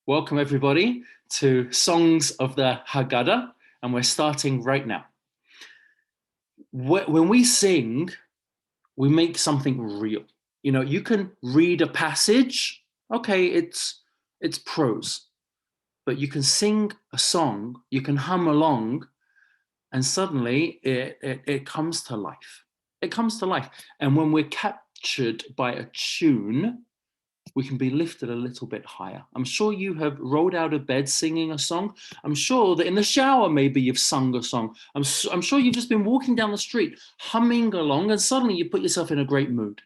Welcome everybody to Songs of the Haggadah, and we're starting right now. When we sing, we make something real. You know, you can read a passage, okay, it's prose, but you can sing a song, you can hum along, and suddenly it comes to life. It comes to life. And when we're captured by a tune, we can be lifted a little bit higher. I'm sure you have rolled out of bed singing a song. I'm sure that in the shower, maybe you've sung a song. I'm sure you've just been walking down the street, humming along, and suddenly you put yourself in a great mood.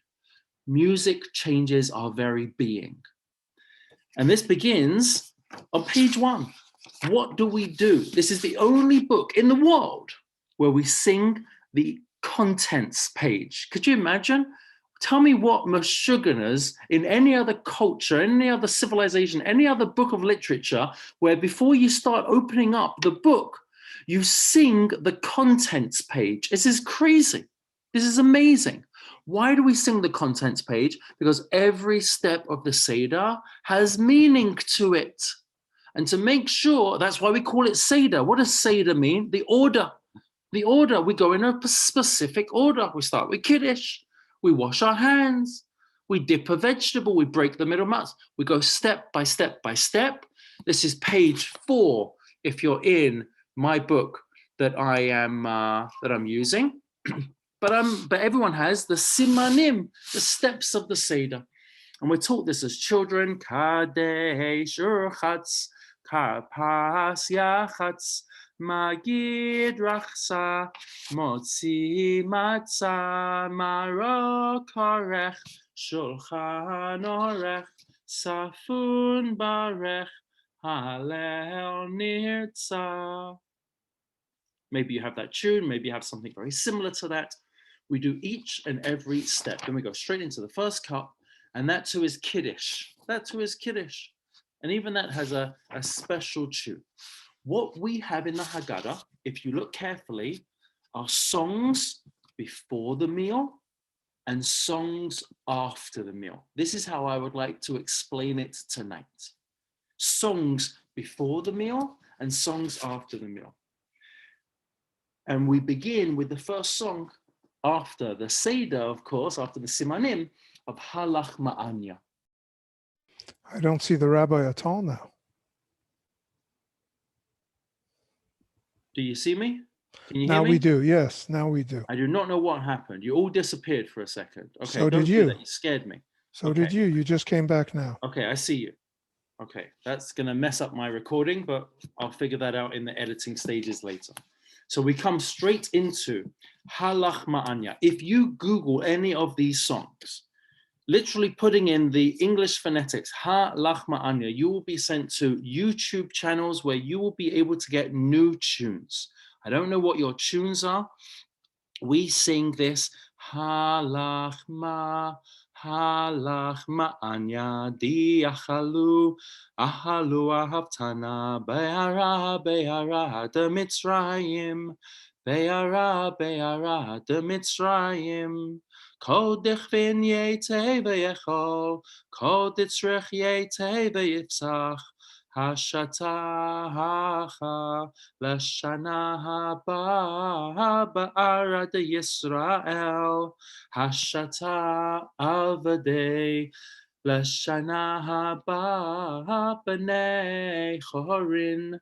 Music changes our very being. And this begins on page 1. What do we do? This is the only book in the world where we sing the contents page. Could you imagine? Tell me what Meshuggahs in any other culture, any other civilization, any other book of literature, where before you start opening up the book, you sing the contents page. This is crazy. This is amazing. Why do we sing the contents page? Because every step of the Seder has meaning to it. And to make sure, that's why we call it Seder. What does Seder mean? The order. The order. We go in a specific order. We start with Kiddush. We wash our hands, we dip a vegetable, we break the middle mouth. We go step by step by step. This is page 4 if you're in my book that I'm using. But everyone has the simanim, the steps of the Seder. And we're taught this as children. Kadesh urchatz, karpas yachatz, Magid rachsa, motzi matzah, marok orech, shulchan orech, safun barech, halel nirtzah. Maybe you have that tune, maybe you have something very similar to that. We do each and every step. Then we go straight into the first cup, and that too is Kiddush. That too is Kiddush. And even that has a special tune. What we have in the Haggadah, if you look carefully, are songs before the meal and songs after the meal. This is how I would like to explain it tonight. Songs before the meal and songs after the meal. And we begin with the first song after the Seder, of course, after the Simanim, of Halach Ma'anya. I don't see the rabbi at all now. Do you see me? Can you now hear me? We do, yes, now we do. I do not know what happened. You all disappeared for a second. Okay, so did you. You scared me. So did you. You just came back now. Okay, I see you. Okay, that's going to mess up my recording, but I'll figure that out in the editing stages later. So we come straight into Halach Ma'anya. If you Google any of these songs, literally putting in the English phonetics, Halach Ma'anya, you will be sent to YouTube channels where you will be able to get new tunes. I don't know what your tunes are. We sing this Halach Ma'anya di achalu ahavtana be'ara de Mitzrayim be'ara de Mitzrayim kol dichvin yete ve'echol kol ditzrech yete ve'yifsach Hashataha Lashana haba ba'ara de Yisrael Hashata avadei Lashana haba b'nei chorin.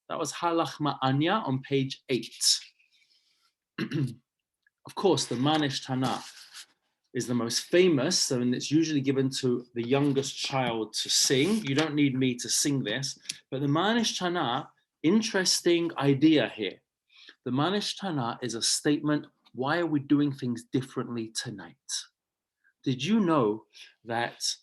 That was Halach Ma'anya on page 8. Of course, the Manish Tanakh is the most famous, and it's usually given to the youngest child to sing. You don't need me to sing this, but the Manish Tanakh, interesting idea here. The Manish Tanakh is a statement, why are we doing things differently tonight? Did you know that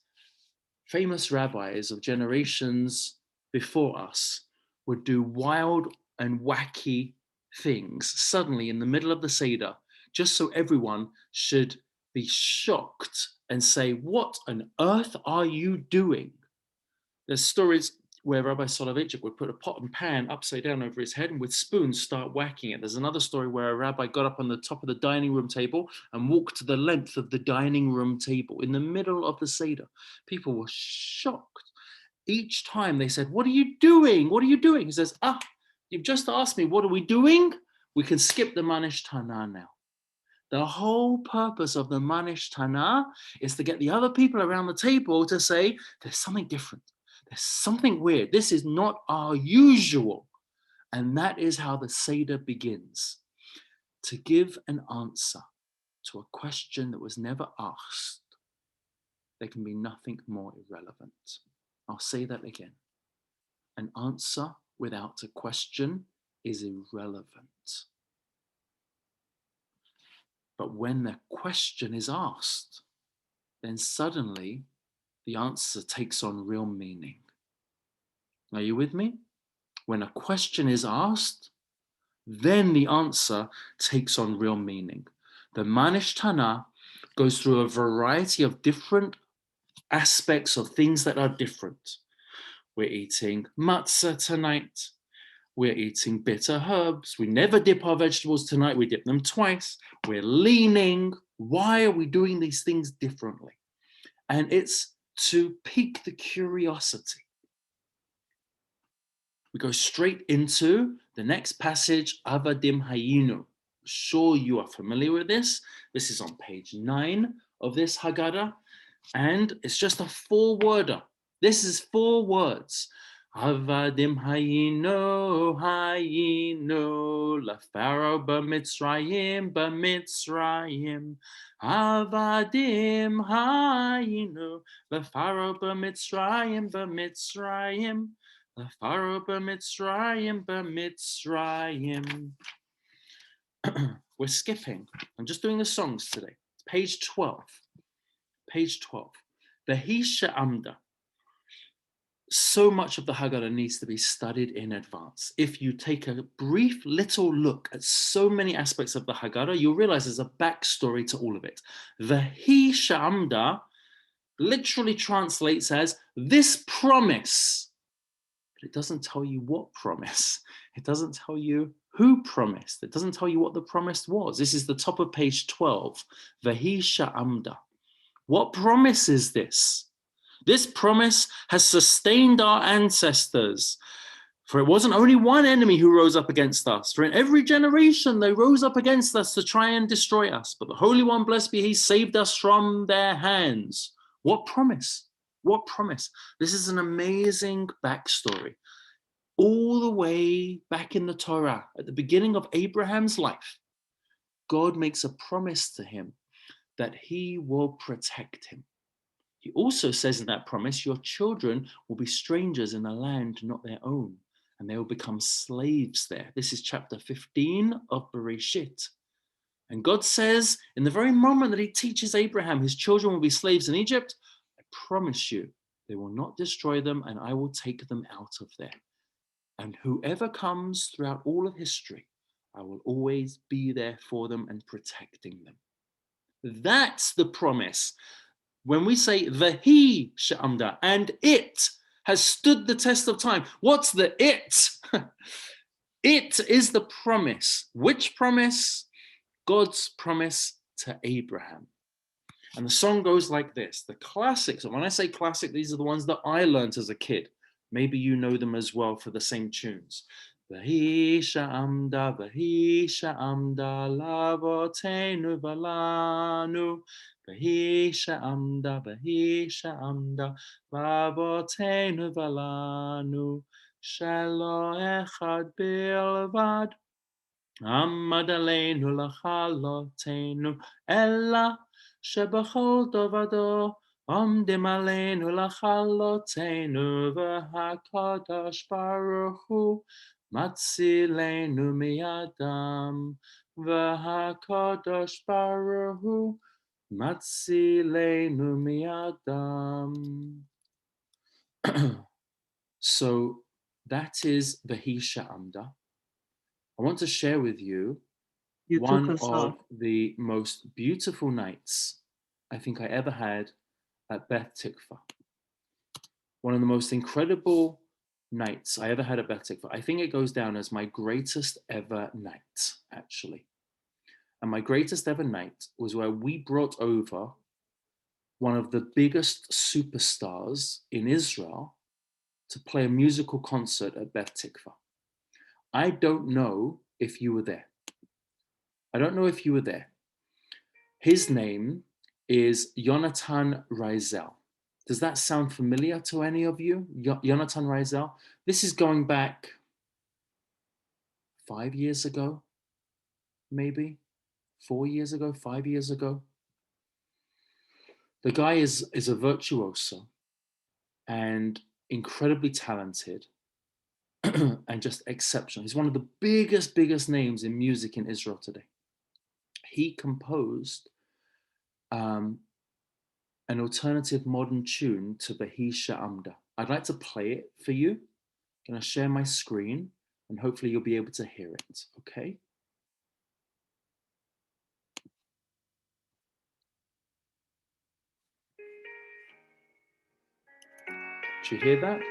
famous rabbis of generations before us would do wild and wacky things suddenly in the middle of the Seder, just so everyone should be shocked and say, what on earth are you doing? There's stories where Rabbi Soloveitchik would put a pot and pan upside down over his head and with spoons start whacking it. There's another story where a rabbi got up on the top of the dining room table and walked the length of the dining room table in the middle of the Seder. People were shocked. each time they said, what are you doing? What are you doing? He says, you've just asked me, what are we doing? We can skip the Manish Tana now. The whole purpose of the Manish Tana is to get the other people around the table to say, there's something different. There's something weird. This is not our usual. And that is how the Seder begins. To give an answer to a question that was never asked, there can be nothing more irrelevant. I'll say that again. An answer without a question is irrelevant. But when the question is asked, then suddenly the answer takes on real meaning. Are you with me? When a question is asked, then the answer takes on real meaning. The Manish Tana goes through a variety of different aspects of things that are different. We're eating matzah tonight. We're eating bitter herbs. We never dip our vegetables tonight. We dip them twice. We're leaning. Why are we doing these things differently? And it's to pique the curiosity. We go straight into the next passage, Avadim Hayinu. Sure you are familiar with this. This is on page 9 of this Haggadah, and it's just a 4-worder. This is 4 words. Avadim Hayinu, Hayinu, LaPharaoh b'Mitzrayim, b'Mitzrayim. Avadim Hayinu, LaPharaoh b'Mitzrayim, b'Mitzrayim. LaPharaoh b'Mitzrayim, b'Mitzrayim. We're skipping. I'm just doing the songs today. Page 12. Page 12. V'hi she'amda. So much of the Haggadah needs to be studied in advance. If you take a brief little look at so many aspects of the Haggadah, you'll realize there's a backstory to all of it. V'hi she'amda literally translates as this promise. But it doesn't tell you what promise. It doesn't tell you who promised. It doesn't tell you what the promise was. This is the top of page 12. V'hi she'amda. What promise is this? This promise has sustained our ancestors. For it wasn't only one enemy who rose up against us. For in every generation they rose up against us to try and destroy us. But the Holy One, blessed be He, saved us from their hands. What promise? What promise? This is an amazing backstory. All the way back in the Torah, at the beginning of Abraham's life, God makes a promise to him that He will protect him. He also says in that promise, your children will be strangers in a land not their own, and they will become slaves there. This is chapter 15 of Bereshit. And God says, in the very moment that He teaches Abraham his children will be slaves in Egypt, I promise you, they will not destroy them, and I will take them out of there. And whoever comes throughout all of history, I will always be there for them and protecting them. That's the promise. When we say V'hi she'amda, and it has stood the test of time. What's the it? It is the promise. Which promise? God's promise to Abraham. And the song goes like this. The classics, and when I say classic, these are the ones that I learned as a kid. Maybe you know them as well for the same tunes. V'hi she'amda lavoteinu v'lanu. V'hi she'amda lavoteinu v'lanu. Shelo echad bilvad. Amad aleinu lachalotenu. Ella shebachol tovado. Omdim aleinu lachalotenu v'hakadosh baruch hu matzilenu miadam v'hakadosh baruch hu matzilenu miadam. So that is V'hi she'amda. I want to share with you one of the most beautiful nights I think I ever had at Beth Tikva. One of the most incredible nights I ever had at Beth Tikva. I think it goes down as my greatest ever night, actually. And my greatest ever night was where we brought over one of the biggest superstars in Israel to play a musical concert at Beth Tikva. I don't know if you were there. I don't know if you were there. His name is Yonatan Reizel. Does that sound familiar to any of you? Yonatan Reizel? This is going back 5 years ago, maybe 4 years ago, 5 years ago. The guy is a virtuoso and incredibly talented and just exceptional. He's one of the biggest names in music in Israel today. He composed an alternative modern tune to Behi She'amda. I'd like to play it for you. I'm going to share my screen and hopefully you'll be able to hear it, okay? Did you hear that?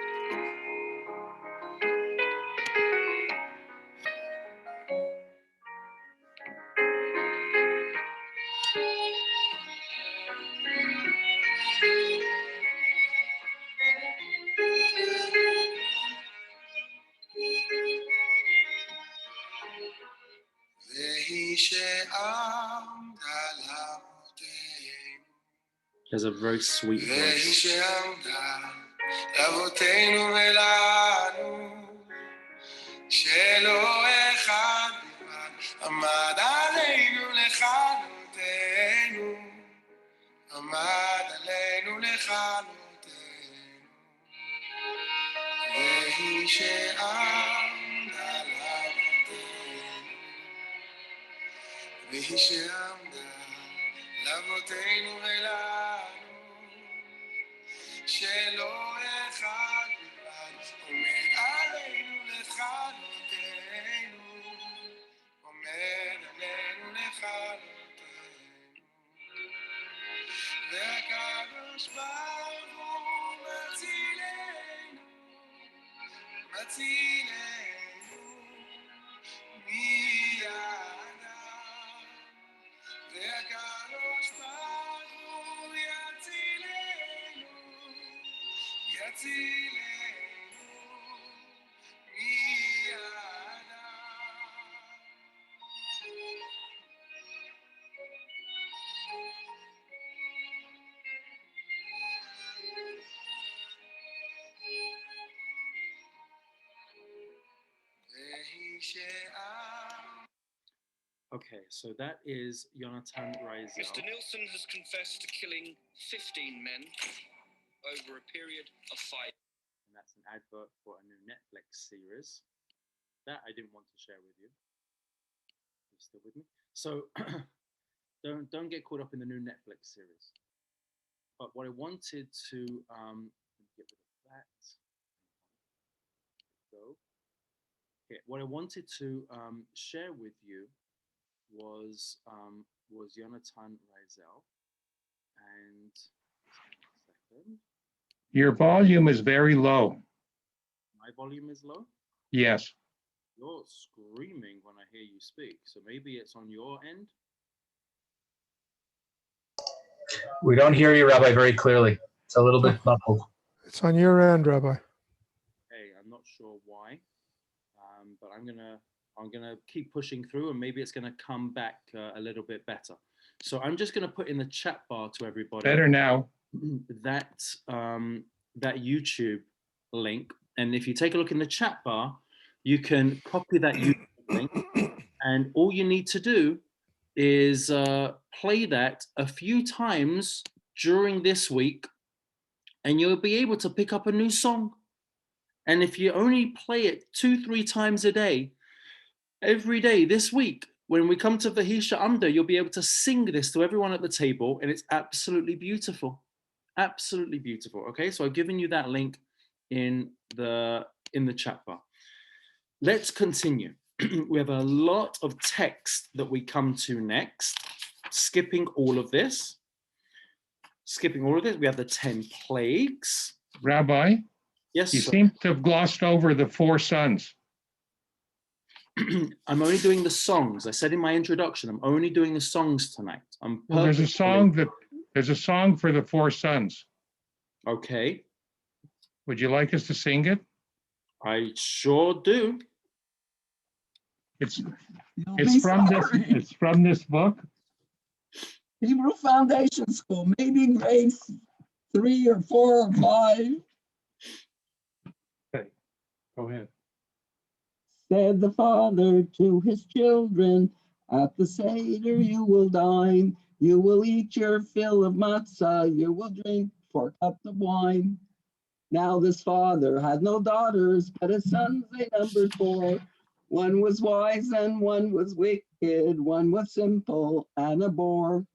There's a very sweet voice. והיא שעמדה לאבותינו ולנו, שלא אחד בלבד עומד עלינו לכלותנו, עומד עלינו לכלותנו, והקדוש ברוך הוא מצילנו, מצילנו מידם, והקדוש ברוך הוא יצילנו, יצילנו מידם. Okay, so that is Yonatan Reizel. Mr. Nielsen has confessed to killing 15 men over a period of 5. And that's an advert for a new Netflix series that I didn't want to share with you. You still with me? So don't get caught up in the new Netflix series. But what I wanted to get rid of that. Go. Okay, what I wanted to share with you was Yonatan Reizel, and second. Your volume is very low. My volume is low? Yes. You're screaming when I hear you speak, so maybe it's on your end? We don't hear you, Rabbi, very clearly. It's a little bit muffled. It's on your end, Rabbi. Hey, I'm not sure why, but I'm gonna keep pushing through, and maybe it's gonna come back a little bit better. So I'm just gonna put in the chat bar to everybody. Better now. That YouTube link, and if you take a look in the chat bar, you can copy that YouTube link, and all you need to do is play that a few times during this week, and you'll be able to pick up a new song. And if you only play it 2-3 times a day, every day this week, when we come to Behi She'amda, you'll be able to sing this to everyone at the table, and it's absolutely beautiful. Absolutely beautiful. Okay, so I've given you that link in the chat bar. Let's continue. We have a lot of text that we come to next. Skipping all of this, we have the 10 plagues. Rabbi, Yes, you sir. seem to have glossed over the 4 sons. I'm only doing the songs. I said in my introduction, I'm only doing the songs tonight. Well, there's a song for the 4 sons. Okay. Would you like us to sing it? I sure do. It's You'll it's be from sorry. it's from this book. Hebrew Foundation School, maybe grades 3 or 4 or 5. Okay, go ahead. Said the father to his children, at the Seder you will dine. You will eat your fill of matzah. You will drink 4 cups of wine. Now this father had no daughters, but his sons they numbered 4. One was wise and one was wicked. One was simple and a bore.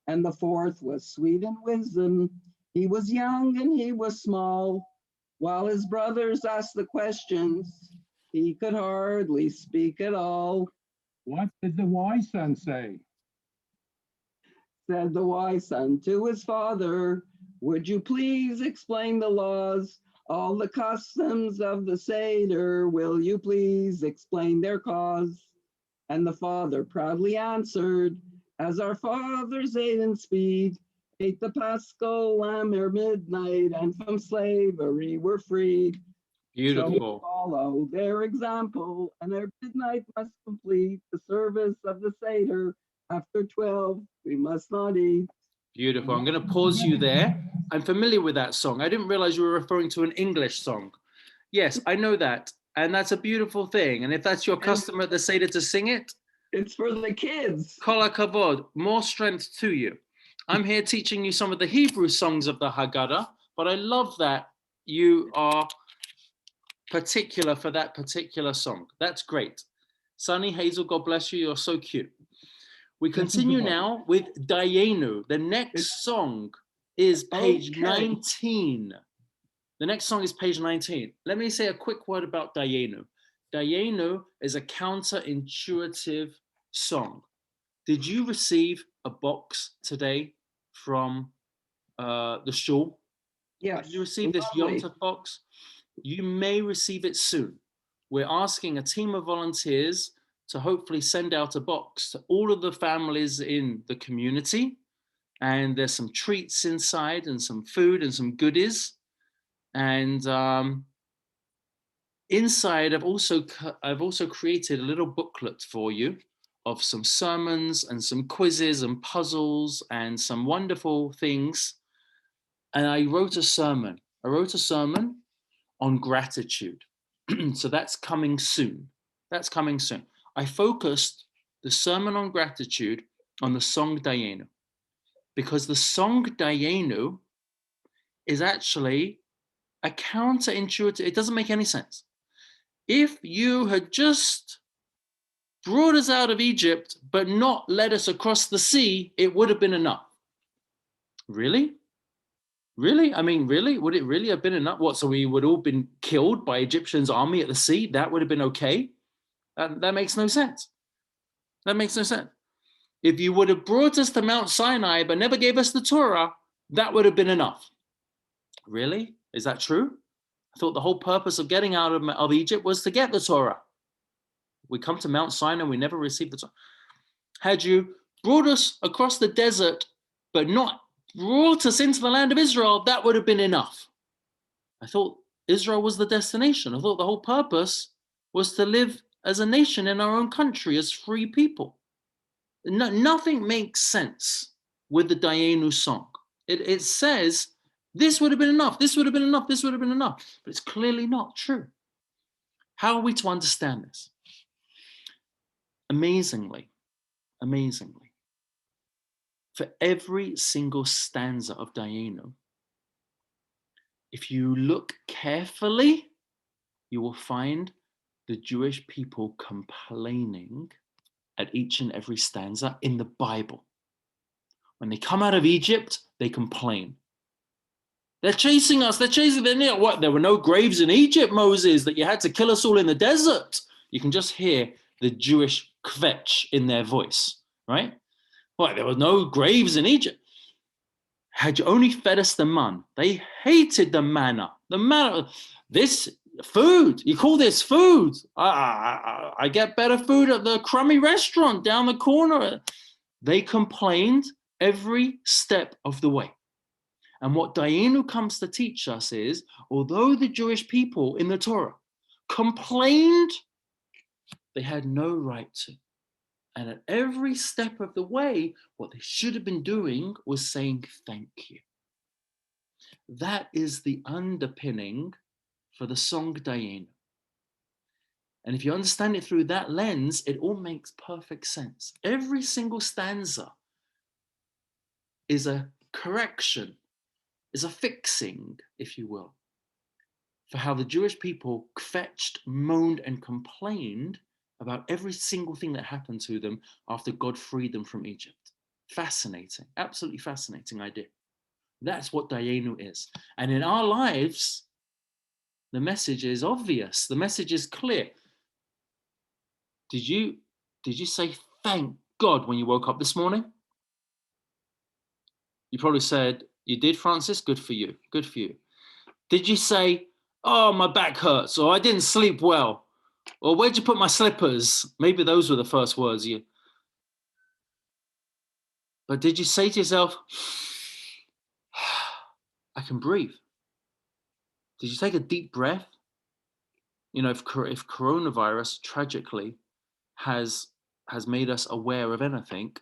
And the 4th was sweet in wisdom. He was young and he was small. While his brothers asked the questions, he could hardly speak at all. What did the wise son say? Said the wise son to his father, would you please explain the laws, all the customs of the Seder, will you please explain their cause? And the father proudly answered, as our fathers ate in speed, ate the Paschal lamb ere midnight, and from slavery were freed. So we Beautiful. follow their example, and ere midnight must complete the service of the Seder. After 12, we must not eat. Beautiful. I'm going to pause you there. I'm familiar with that song. I didn't realize you were referring to an English song. Yes, I know that. And that's a beautiful thing. And if that's your custom at the Seder to sing it, It's for the kids. kol hakavod, more strength to you. I'm here teaching you some of the Hebrew songs of the Haggadah, but I love that you are particular for that particular song. That's great. Sunny Hazel, God bless you. You're so cute. We continue now with Dayenu. The next song is page Okay. 19. The next song is page 19. Let me say a quick word about Dayenu. Dayenu is a counterintuitive song. Did you receive a box today from the shul? Yes. Did you receive this lovely. Yom Tov box? You may receive it soon. We're asking a team of volunteers to hopefully send out a box to all of the families in the community. And there's some treats inside and some food and some goodies. And inside, I've also created a little booklet for you of some sermons and some quizzes and puzzles and some wonderful things. And I wrote a sermon. On gratitude. So that's coming soon. I focused the sermon on gratitude on the song Dayenu, because the song Dayenu is actually a counterintuitive. It doesn't make any sense. If you had just brought us out of Egypt, but not led us across the sea, it would have been enough. Really? Really? I mean, really? Would it really have been enough? What, so we would all been killed by Egyptians' army at the sea? That would have been okay? That makes no sense. That makes no sense. If you would have brought us to Mount Sinai but never gave us the Torah, that would have been enough. Really? Is that true? I thought the whole purpose of getting out of Egypt was to get the Torah. We come to Mount Sinai, we never received the Torah. Had you brought us across the desert but not brought us into the land of Israel, that would have been enough. I thought Israel was the destination. I thought the whole purpose was to live as a nation in our own country as free people. No, nothing makes sense with the Dayenu song. It says this would have been enough, this would have been enough, this would have been enough, but it's clearly not true. How are we to understand this? Amazingly, for every single stanza of Dayenu, if you look carefully, you will find the Jewish people complaining at each and every stanza in the Bible. When they come out of Egypt, they complain. They're chasing us, what? There were no graves in Egypt, Moses, that you had to kill us all in the desert. You can just hear the Jewish kvetch in their voice, right? What, there were no graves in Egypt. Had you only fed us the man? They hated the manna. This food, you call this food? I get better food at the crummy restaurant down the corner. They complained every step of the way. And what Dayenu comes to teach us is, although the Jewish people in the Torah complained, they had no right to. And at every step of the way, what they should have been doing was saying thank you. That is the underpinning for the song Dayenu. And if you understand it through that lens, it all makes perfect sense. Every single stanza is a correction, is a fixing, if you will, for how the Jewish people kvetched, moaned, and complained about every single thing that happened to them after God freed them from Egypt. Fascinating, absolutely fascinating idea. That's what Dayenu is. And in our lives, the message is obvious. The message is clear. Did you say thank God when you woke up this morning? You probably said, you did, Francis? Good for you. Good for you. Did you say, oh, my back hurts, or I didn't sleep well, or where'd you put my slippers? Maybe those were the first words you. But did you say to yourself, I can breathe? Did you take a deep breath? You know, if coronavirus tragically has made us aware of anything,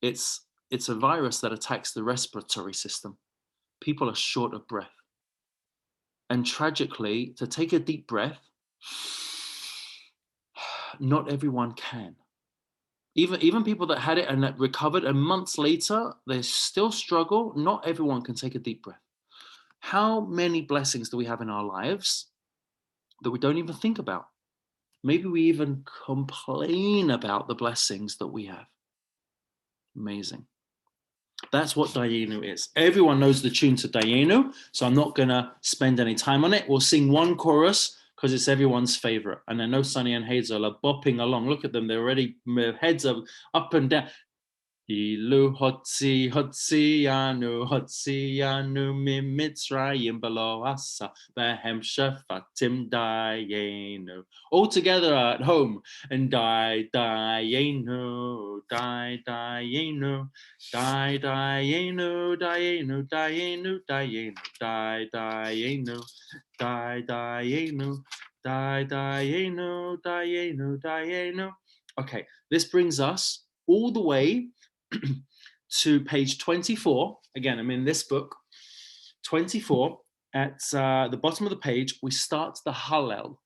it's a virus that attacks the respiratory system. People are short of breath. And tragically, to take a deep breath, not everyone can. Even people that had it and that recovered, and months later, they still struggle. Not everyone can take a deep breath. How many blessings do we have in our lives that we don't even think about? Maybe we even complain about the blessings that we have. Amazing. That's what Dayenu is. Everyone knows the tune to Dayenu, so I'm not going to spend any time on it. We'll sing one chorus because it's everyone's favorite. And I know Sunny and Hazel are bopping along. Look at them. They're already, their heads are up and down. Ilu hotzi hotzianu mi mitzrayim below asa behem shefatim dayenu. All together at home and dayenu dayenu dayenu dayenu dayenu dayenu dayenu dayenu dayenu dayenu. Okay, this brings us all the way to page 24. Again, I'm in this book, 24. At the bottom of the page, we start the Hallel.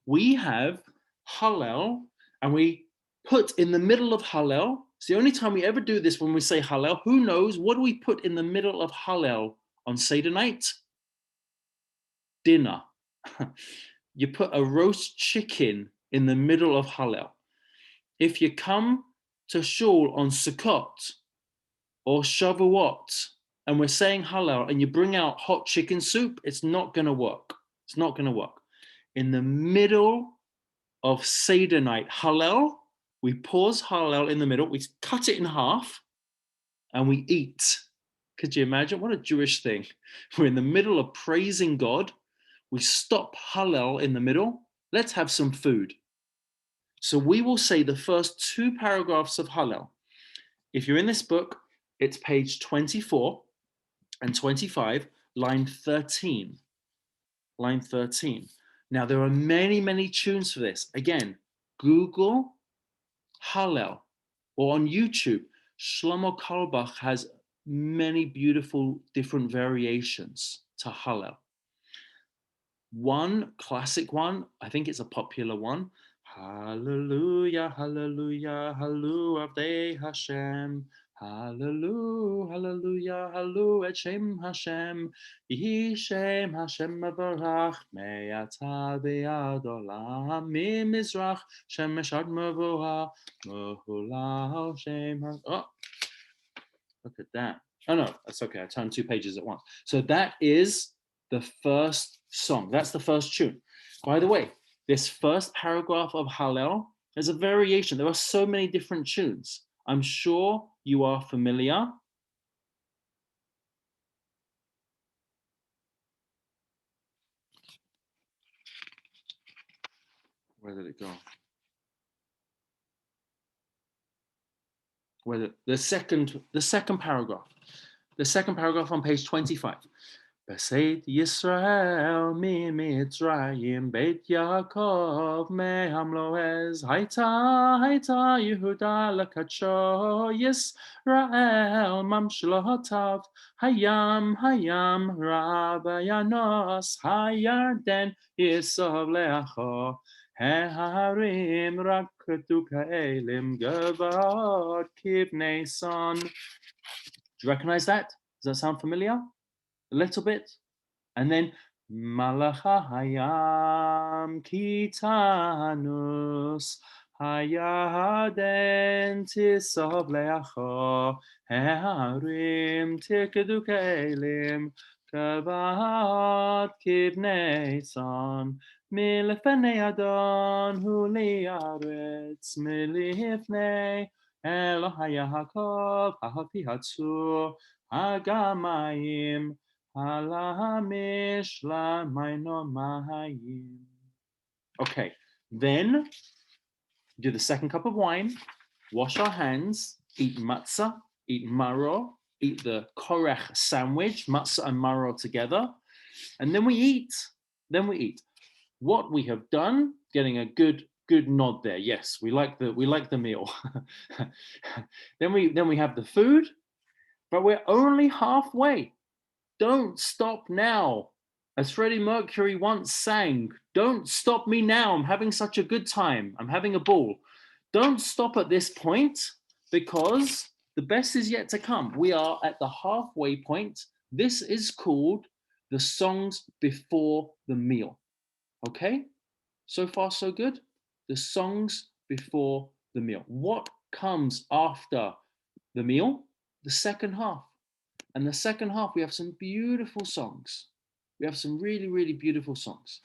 We have Hallel, and we put in the middle of Hallel. It's the only time we ever do this when we say Hallel. Who knows? What do we put in the middle of Hallel on Seder night? Dinner. You put a roast chicken in the middle of Hallel. If you come to shul on Sukkot or Shavuot, and we're saying Hallel, and you bring out hot chicken soup, it's not going to work. It's not going to work. In the middle of Seder night, Hallel, we pause Hallel in the middle, we cut it in half, and we eat. Could you imagine? What a Jewish thing. We're in the middle of praising God. We stop Hallel in the middle. Let's have some food. So we will say the first two paragraphs of Hallel. If you're in this book, it's page 24 and 25, line 13. Line 13. Now, there are many, many tunes for this. Again, Google Hallel, or on YouTube, Shlomo Carlebach has many beautiful different variations to Hallel. One classic one, I think it's a popular one. Hallelujah, hallelujah, hallelujah, Avdei Hashem. Hallelujah, hallelujah, hallelujah, et Shem Hashem. Yehi Shem Hashem mevarach, me'ata ve'ad olam, mimizrach, shemesh ad mevorach, me'hulal Shem Hashem. Oh, look at that. Oh no, that's okay. I turned 2 pages at once. So that is the first song. That's the first tune. By the way, this first paragraph of Hallel is a variation. There are so many different tunes. I'm sure you are familiar. Where did it go? The second paragraph. the second paragraph on page 25. Beseit Yisrael mi Mitzrayim, Beit Yaakov mehamloez, Haita Yehuda lekadsho Yisrael mamshlotav, Hayam Rabayanos, Hayarden Yisov leacho, Heharim raketu kaelim gevod kibnei son. Do you recognize that? Does that sound familiar? A little bit, and then Malacha Hayam Kitanus Hayaden Tisov Leacho Harim Tikedu Kelim Kavat Kibnei Son Milifnei Adon Huli Aretz Milifnei Elohai Yaakov Hahapi Hatzur Hagamayim Okay, then do the second cup of wine, wash our hands, eat matzah, eat maror, eat the korech sandwich, matzah and maror together, and then we eat. What we have done, getting a good nod there. Yes, we like the meal. then we have the food, but we're only halfway. Don't stop now. As Freddie Mercury once sang, don't stop me now. I'm having such a good time. I'm having a ball. Don't stop at this point because the best is yet to come. We are at the halfway point. This is called the songs before the meal. Okay? So far, so good. The songs before the meal. What comes after the meal? The second half. And the second half, we have some beautiful songs. We have some really, really beautiful songs.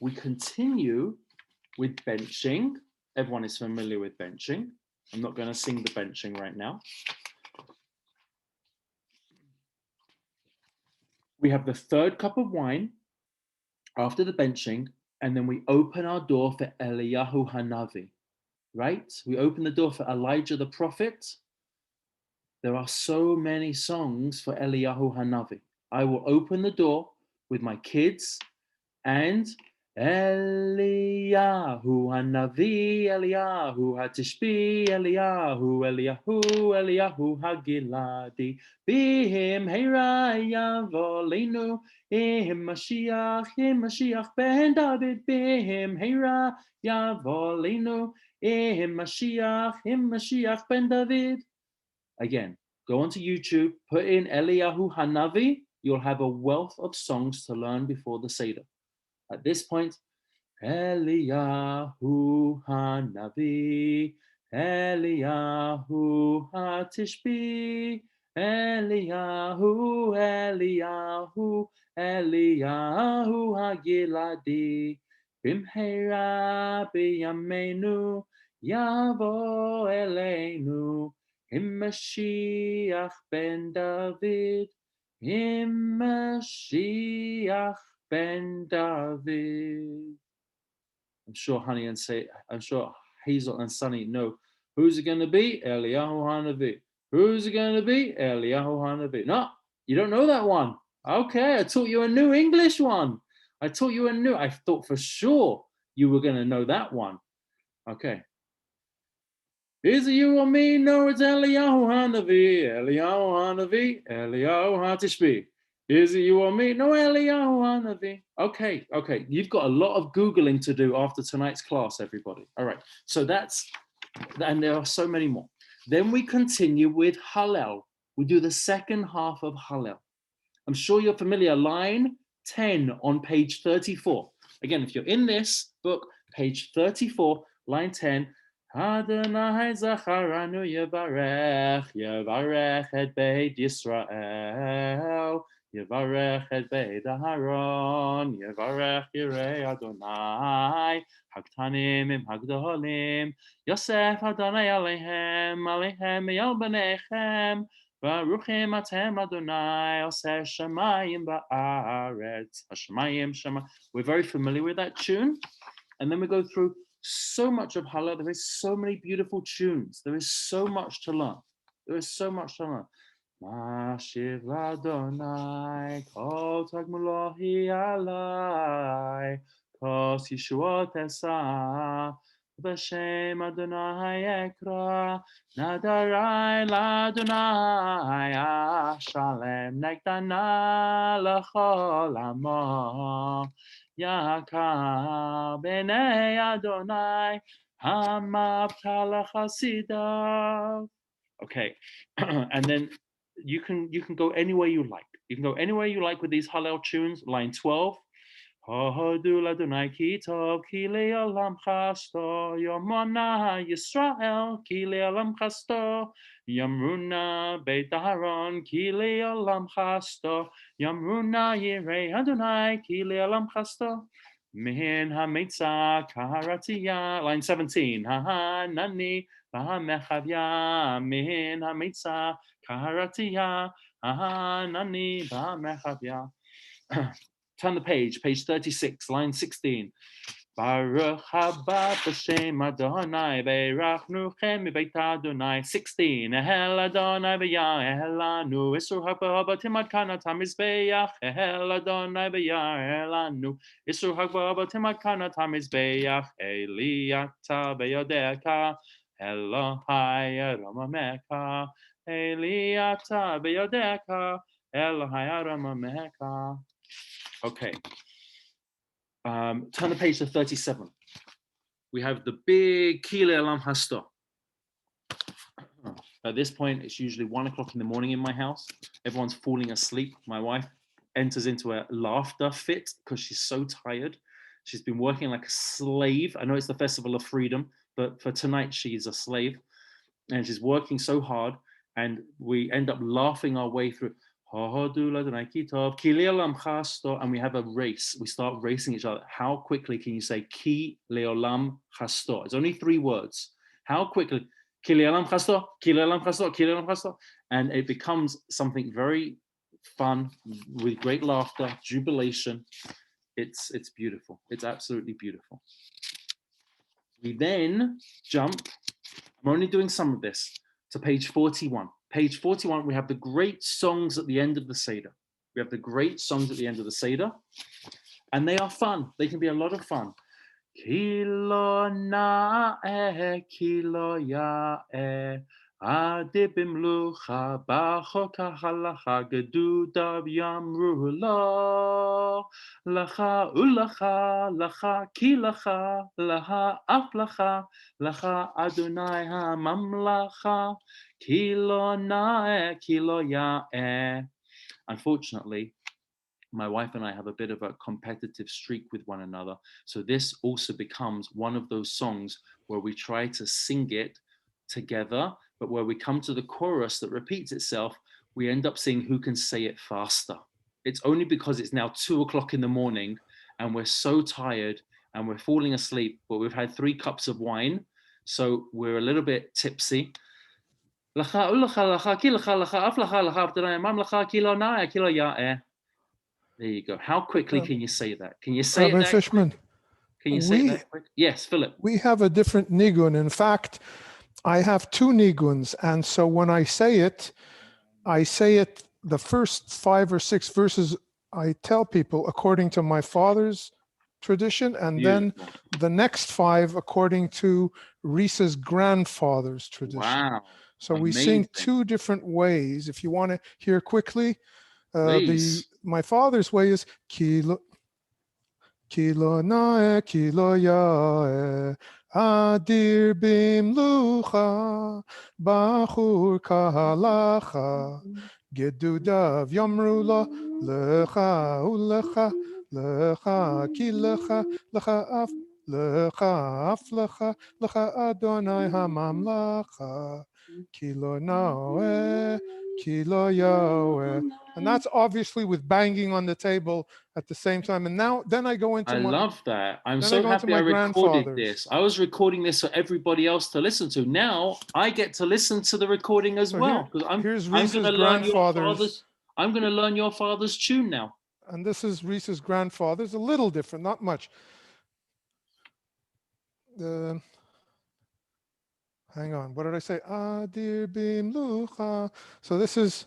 We continue with benching. Everyone is familiar with benching. I'm not going to sing the benching right now. We have the third cup of wine after the benching, and then we open our door for Eliyahu Hanavi, right? We open the door for Elijah the prophet. There are so many songs for Eliyahu Hanavi. I will open the door with my kids and Eliyahu Hanavi, Eliyahu Hatishbi, Eliyahu Hagiladi, Bihim Heira Yavolinu, Ihim Mashiach ben David, Bihim Heira Yavolinu, Ihim Mashiach ben David. Again, go onto YouTube, put in Eliyahu Hanavi, you'll have a wealth of songs to learn before the Seder. At this point, Eliyahu Hanavi, Eliyahu Hatishbi, Eliyahu Hagiladi, Bimheira biyamenu, Yavo Eleinu, Mashiach ben David, Mashiach ben David. I'm sure Hazel and Sunny know. Who's it going to be? Eliyahu Hanavi. Who's it going to be? Eliyahu Hanavi. No, you don't know that one. Okay, I taught you a new English one. I thought for sure you were going to know that one. Okay. Is it you or me? No, it's Eliyahu Hanavi, Eliyahu Hatishbi. Is it you or me? No, Eliyahu Hanavi. Okay. You've got a lot of Googling to do after tonight's class, everybody. All right. So and there are so many more. Then we continue with Hallel. We do the second half of Hallel. I'm sure you're familiar. Line 10 on page 34. Again, if you're in this book, page 34, line 10, Adonai Zacharanu Yevarech et Beit Yisrael, Yevarech et Beit Aharon, Yevarech Yirei Adonai, Haktanim im Hagdolim, Yosef Adonai Aleichem Yal B'neichem, Baruchim Atem Adonai, Oseh Shemayim Ba'aretz, Hashemayim Shema. We're very familiar with that tune, and then we go through so much of Hallel. There is so many beautiful tunes. There is so much to learn. Mashiv Ladonai, Kol Tagmulohi Alai, Kos Yeshuot Esa, B'Shem Adonai Ekra, Nadarai Ladonai, Ashalem Negdana L'chol Amo, Yaka B'nei Adonai, Hamavta L'chasidav. Okay, and then you can go anywhere you like. You can go anywhere you like with these Hallel tunes. Line 12. Hodu ladonai ki tov ki le'olam chasto yomona Yisrael ki le'olam chasto Yamruna beit Aharon ki le'olam chasto Yamruna yirei Adonai ki le'olam chasto Min hamitza kaharatiya. Line 17. Ha nani ba'mechavya min hamitza kaharatiya. Ha nani ba'mechavya. Turn the page 36, line 16. Baruch haba b'shem Adonai, beirachnuchem mibeit Adonai. 16. Ehel Adonai v'yah, ehel anu, isur haba timad kanat hamizbeach. Ehel Adonai v'yah, ehel anu, isur haba timad kanat hamizbeach. Eliata beyodecha, Elohai aramameka. Eliata beyodecha, Elohai aramameka. Okay. Turn the page to 37. We have the big Kile Alam Hasta. At this point, it's usually 1 o'clock in the morning in my house. Everyone's falling asleep. My wife enters into a laughter fit because she's so tired. She's been working like a slave. I know it's the Festival of Freedom, but for tonight, she's a slave. And she's working so hard. And we end up laughing our way through. And we have a race. We start racing each other. How quickly can you say Ki leolam chasto? It's only 3 words. How quickly? Ki leolam chasto, Ki leolam chasto, Ki leolam chasto. And it becomes something very fun with great laughter, jubilation. It's beautiful. It's absolutely beautiful. We then jump. I'm only doing some of this to page 41. Page 41, we have the great songs at the end of the Seder. We have the great songs at the end of the Seder, and they are fun. They can be a lot of fun. Kilo na'eh, kilo ya'eh, adibim lucha, bachok halacha, gedudav yamru lo, lacha ulacha, lacha kilacha, lacha aflacha, lacha Adonai ha-mamlacha, kilo na'eh, kilo ya'eh. Unfortunately, my wife and I have a bit of a competitive streak with one another. So this also becomes one of those songs where we try to sing it together, but where we come to the chorus that repeats itself, we end up seeing who can say it faster. It's only because it's now 2 o'clock in the morning and we're so tired and we're falling asleep, but we've had 3 cups of wine. So we're a little bit tipsy. There you go. How quickly can you say that? Can you say Rabbi it that Fishman, quick? Can you say it that quick? Yes, Philip. we have a different nigun. In fact, I have 2 niguns, and so when I say it the first 5 or 6 verses. I tell people according to my father's tradition, and then the next 5 according to Risa's grandfather's tradition. Wow. So we sing 2 different ways. If you want to hear quickly, my father's way is kilo nae kilo yae adir bim lucha bachur kahalacha gedudav yamrula lecha ulecha lecha kilecha lecha af lecha aflecha lecha Adonai hamamlacha kilo nae kilo yae. And that's obviously with banging on the table at the same time. And then I go into I love that. I'm so happy I recorded grandfather's. this. I was recording this for everybody else to listen to. Now I get to listen to the recording as well. Here's I'm going Risa's to learn your grandfather's. I'm going to learn your father's tune now. And this is Risa's grandfather's. A little different, not much. Hang on. What did I say? Adir bim lucha. So this is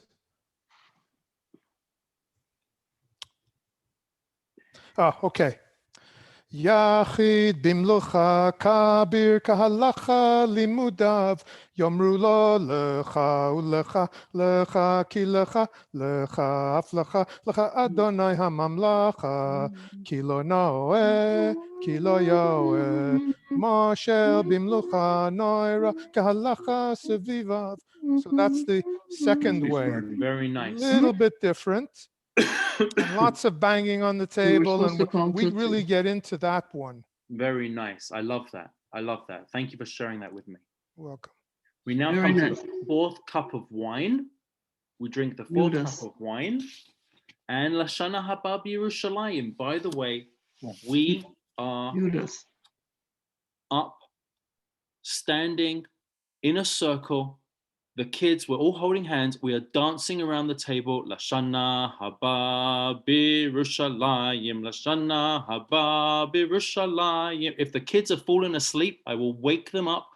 Okay. Yachid bimlocha kabir kahalacha limudav yomru lo lecha ulecha lecha ki lecha aflecha lecha Adonai hamamlacha ki lo noe ki lo yoe Moshe bimlocha noira kahalacha sevivav. So that's the second way. Very nice. Little bit different. And lots of banging on the table, and we'd really get into that one. Very nice. I love that. I love that. Thank you for sharing that with me. Welcome. We now Very come to nice. the fourth cup of wine. We drink the fourth Judas. cup of wine. And Lashana Haba Yerushalayim. By the way, we are Judas. up, standing in a circle. The kids, we're all holding hands. We are dancing around the table. Lashana haba b'Yerushalayim. Lashana haba b'Yerushalayim. If the kids have fallen asleep, I will wake them up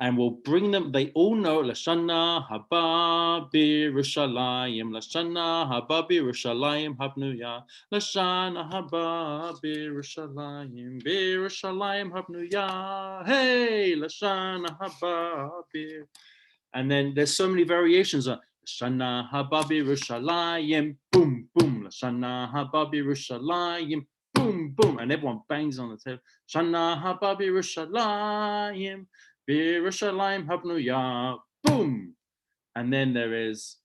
and we'll bring them. They all know Lashana haba b'Yerushalayim. Lashana haba b'Yerushalayim habnuya. Lashana haba b'Yerushalayim. B'Yerushalayim habnuya. Hey, Lashana haba b'Yerushalayim. And then there's so many variations on Shana Hababi Rushalayim, boom, boom, Shana Hababi Rushalayim, boom, boom, and everyone bangs on the table. Shana Hababi Rushalayim, Birushalayim Habnuya, boom. And then there is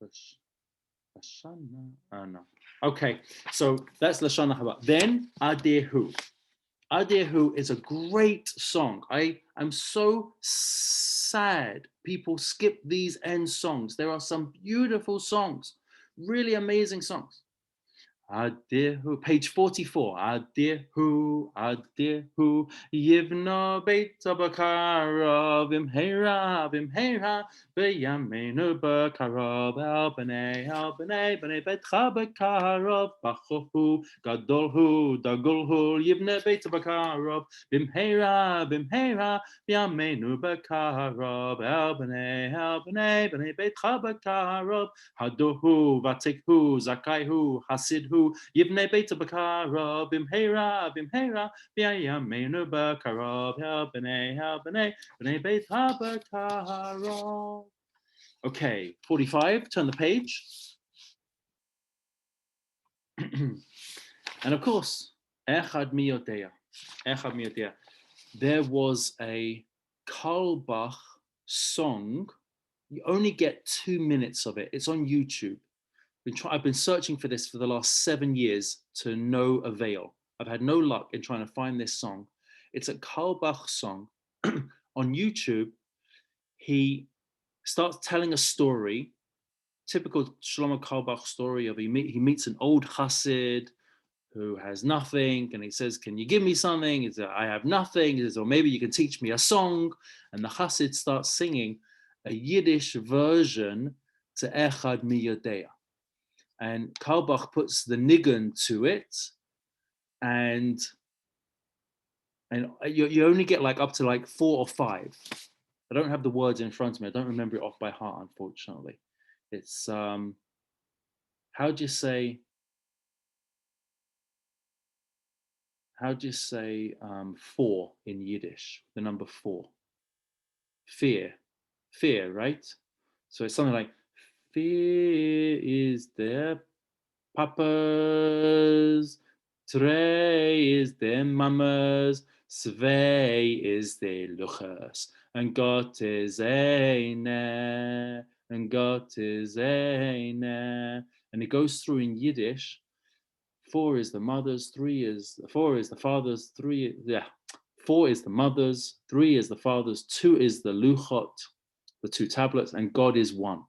Lashana. Oh no. Okay, so that's Lashana Haba. Then Adehu. Adehu is a great song. I am so sad people skip these end songs. There are some beautiful songs, really amazing songs. Adehu, page 44. Adehu, Adehu, Yivno Beit Bakarav, Imhera, Beyamenu Bakarav, Bnei Beitcha Bakarav, Bachohu, Gadolhu, Dagolhu, Yivne Beit Bakarav, Bimhera, Beyamenu Bakarav, Bnei Beitcha Bakarav, Hadohu, Vatikhu, Zakaihu, Hasidhu, Yivnei Beit Bakarav, Bimhera, B'Yameinu Bakarav, B'nei Beit Bakarav. Okay, 45, turn the page. And of course, Echad Miyodea. There was a Carlbach song. You only get 2 minutes of it. It's on YouTube. I've been searching for this for the last 7 years to no avail. I've had no luck in trying to find this song. It's a Carlbach song. On YouTube, he starts telling a story, typical Shlomo Carlbach story of he meets an old chassid who has nothing, and he says, "Can you give me something?" He says, "I have nothing." He says, "Or maybe you can teach me a song." And the chassid starts singing a Yiddish version to Echad Miyodea. And Carlbach puts the nigun to it, and you only get like up to like 4 or 5. I don't have the words in front of me. I don't remember it off by heart, unfortunately. It's how do you say 4 in Yiddish? The number 4. Fear, right? So it's something like fear is their papas, Trey is their mamas, Svei is their luchas, and Gott is eine, and Gott is eine. And it goes through in Yiddish. 4 is the mothers, 4 is the fathers, 4 is the mothers, 3 is the fathers, 2 is the luchot, the 2 tablets, and God is one.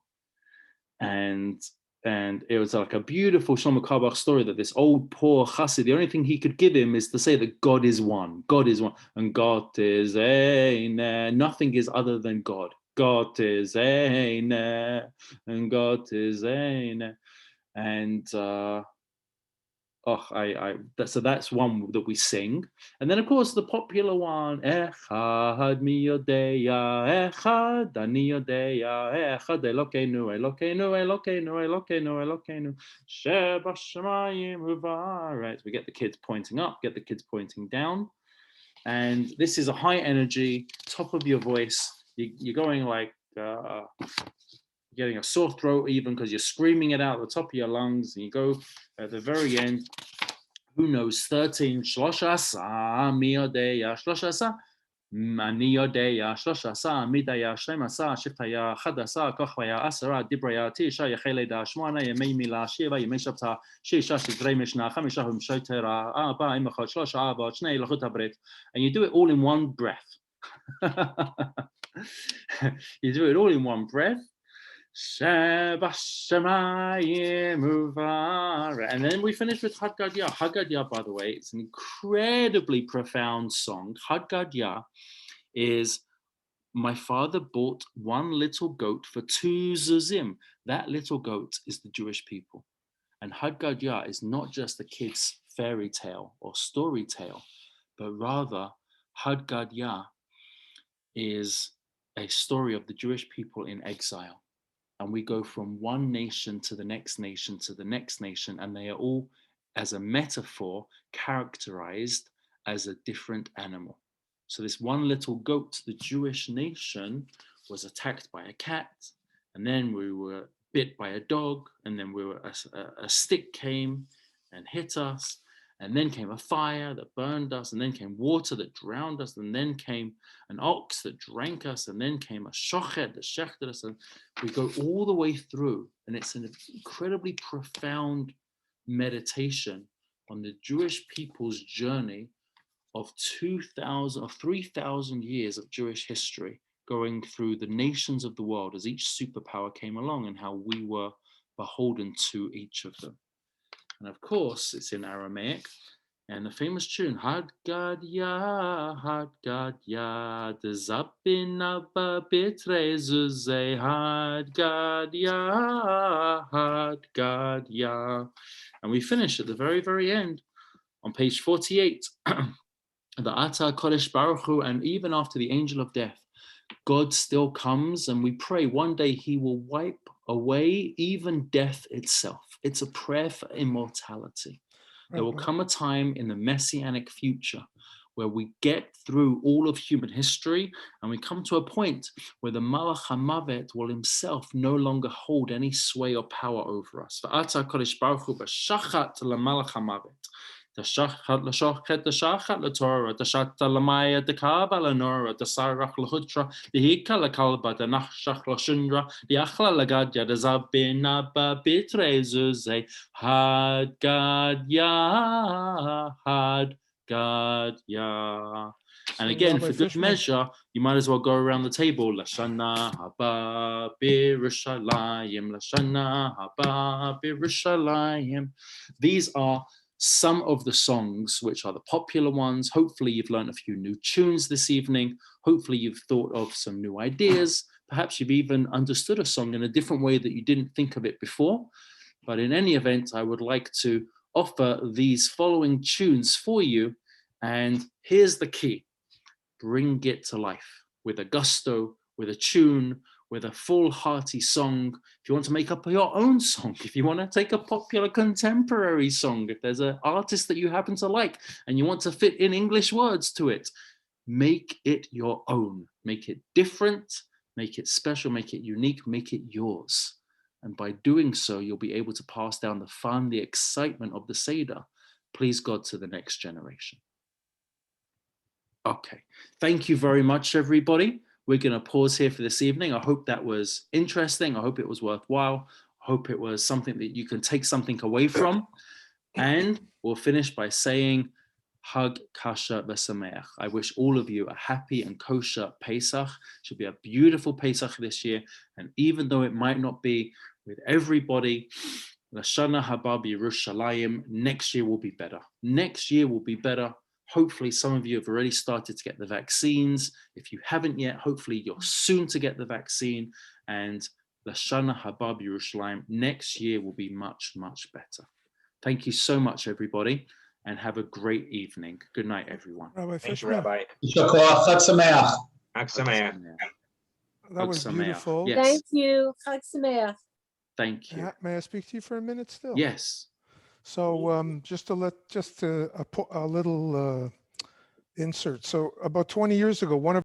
And it was like a beautiful Shlomo Carlbach story that this old poor chassid, the only thing he could give him is to say that God is one, and God is eine. Nothing is other than God. God is eine, and God is eine. And Oh, so that's one that we sing. And then, of course, the popular one, Echad mi yodeya, Echad ani yodeya, Echad Elokeinu, Elokeinu, Elokeinu, Elokeinu, Elokeinu, Sheba Shemayim Uva. Right, we get the kids pointing up, get the kids pointing down. And this is a high energy, top of your voice. You're going like, getting a sore throat even because you're screaming it out at the top of your lungs, and you go at the very end, who knows, 13, Shloshasa, Miyodeya, Shloshasa, Maniyodeya, Shloshasa, Midaya, Shlemasa, Shiftaya, Chadasa, Kochvaya, Asara, Dibraya, Tisha, Yacheleda, Shmona, Yemei Mila, Shiva, Yemei Shabta, Shisha, Shidrei Mishnah, Chamisha, Shotera, Abba, Imachot, Shlosha, Abba, Shnei, Lachut Abrit, and you do it all in one breath. You do it all in one breath. And then we finish with Haggadah. Haggadah, by the way, it's an incredibly profound song. Haggadah is, my father bought one little goat for 2 zuzim. That little goat is the Jewish people. And Haggadah is not just a kid's fairy tale or story tale, but rather Haggadah is a story of the Jewish people in exile. And we go from one nation to the next nation to the next nation, and they are all, as a metaphor, characterized as a different animal. So this one little goat, the Jewish nation, was attacked by a cat, and then we were bit by a dog, and then a stick came and hit us, and then came a fire that burned us, and then came water that drowned us, and then came an ox that drank us, and then came a shochet that shechted us, and we go all the way through, and it's an incredibly profound meditation on the Jewish people's journey of 2,000 or 3,000 years of Jewish history, going through the nations of the world as each superpower came along, and how we were beholden to each of them. And of course, it's in Aramaic, and the famous tune, Haggadah, Haggadah, the Zabin Abba Bitrezuze, Haggadah, Haggadah. And we finish at the very, very end on page 48. The Ata Kodesh Baruch Hu, and even after the angel of death, God still comes, and we pray one day he will wipe away even death itself. It's a prayer for immortality. There will come a time in the messianic future where we get through all of human history, and we come to a point where the Malach HaMavet will himself no longer hold any sway or power over us. V'ata Kodesh Baruch Hu b'shachat l'Malach HaMavet. Tashachat l'shochet tashachat l'Torah, tashat l'maya dekaba l'nora, tasarach l'hutra, l'hika l'kalba, danachshach l'shundra, l'achla l'gadya, d'zabin abba bitrezuze, Haggadah, Haggadah. And again, for good measure, you might as well go around the table. Lashana haba b'Yerushalayim, Lashana haba b'Yerushalayim. These are some of the songs which are the popular ones. Hopefully you've learned a few new tunes this evening. Hopefully you've thought of some new ideas. Perhaps you've even understood a song in a different way that you didn't think of it before. But in any event, I would like to offer these following tunes for you. And here's the key: bring it to life with a gusto, with a tune, with a full hearty song. If you want to make up your own song, if you want to take a popular contemporary song, if there's an artist that you happen to like and you want to fit in English words to it, make it your own. Make it different, make it special, make it unique, make it yours. And by doing so, you'll be able to pass down the fun, the excitement of the Seder, please God, to the next generation. Okay, thank you very much, everybody. We're going to pause here for this evening. I hope that was interesting. I hope it was worthwhile. I hope it was something that you can take something away from. And we'll finish by saying, Hag Kasher V'Sameach. I wish all of you a happy and kosher Pesach. It should be a beautiful Pesach this year. And even though it might not be with everybody, Lashana Haba B'Yerushalayim, next year will be better. Next year will be better. Hopefully some of you have already started to get the vaccines. If you haven't yet, hopefully you're soon to get the vaccine. And Lashana Haba B'Yerushalayim, next year will be much, much better. Thank you so much, everybody, and have a great evening. Good night, everyone. Rabbi Thank you, Fishman, Rabbi. יישר כוח, חג שמח. Chag Sameach. that was Sameach. beautiful. Yes. Thank you. Chag Sameach. Thank you. May I speak to you for a minute still? Yes. So just a little insert. So about 20 years ago, one of